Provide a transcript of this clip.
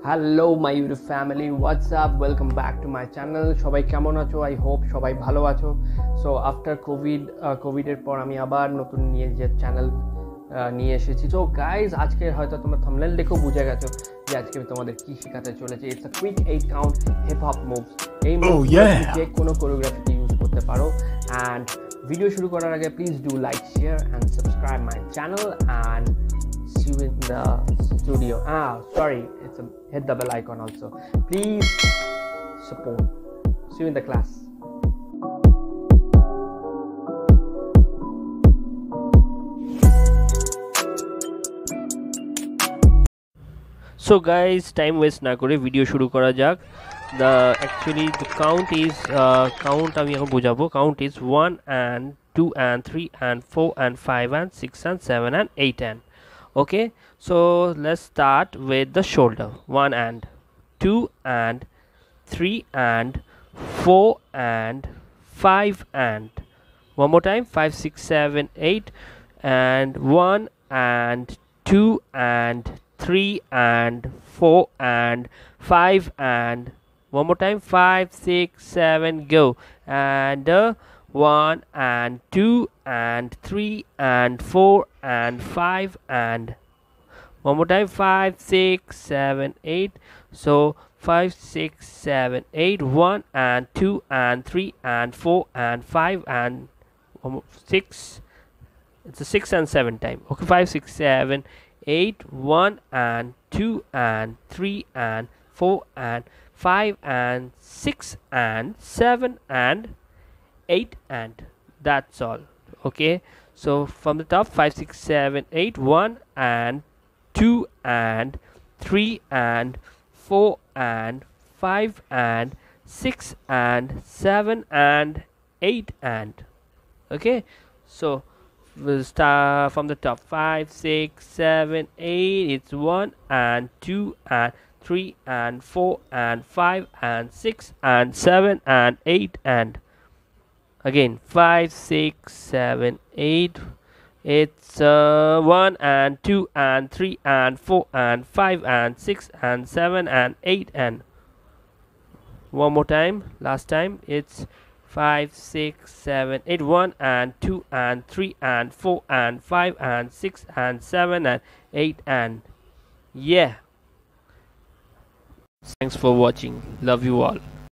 Hello my YouTube family, WhatsApp, welcome back to my channel. সবাই কেমন আছো? I hope সবাই ভালো আছো। সো আফটার কোভিডের পর আমি আবার নতুন চ্যানেল নিয়ে এসেছি। তো গাইজ, আজকে হয়তো তোমরা থাম্বনেল দেখেও বুঝে গেছো যে আজকে আমি তোমাদের কি শেখাতে চলেছি। It's a quick 8 count hip hop moves. এই মুভস যে কোনো কোরিওগ্রাফিতে ইউজ করতে পারো। অ্যান্ড ভিডিও শুরু করার আগে please do like, share and subscribe my channel and see you in the studio. Hit the bell icon also. Please support. See you in the class. So guys, time waste na kore video shuru kora jak. The count is আমি এখন বোঝাবো। Count is 1 and 2 and 3 and 4 and 5 and 6 and 7 and 8 and okay, so let's start with the shoulder. 1 and 2 and 3 and 4 and 5 and one more time, 5 6 7 8 and 1 and 2 and 3 and 4 and 5 and one more time, 5 6 7 go, and 1 and 2 and 3 and 4 and 5 and one more time, 5 6 7 8. So 5 6 7 8, 1 and 2 and 3 and 4 and 5 and 6. It's a 6 and 7 time. Okay, 5 6 7 8, 1 and 2 and 3 and 4 and 5 and 6 and 7 and 8 and that's all. Okay, so from the top, 5 6 7 8, 1 and 2 and 3 and 4 and 5 and 6 and 7 and 8 and okay, so we'll start from the top. 5 6 7 8, it's 1 and 2 and 3 and 4 and 5 and 6 and 7 and 8 and again 5 6 7 8, it's 1 and 2 and 3 and 4 and 5 and 6 and 7 and 8 and one more time, last time, it's 5 6 7 8, 1 and 2 and 3 and 4 and 5 and 6 and 7 and 8 and yeah. Thanks for watching. Love you all.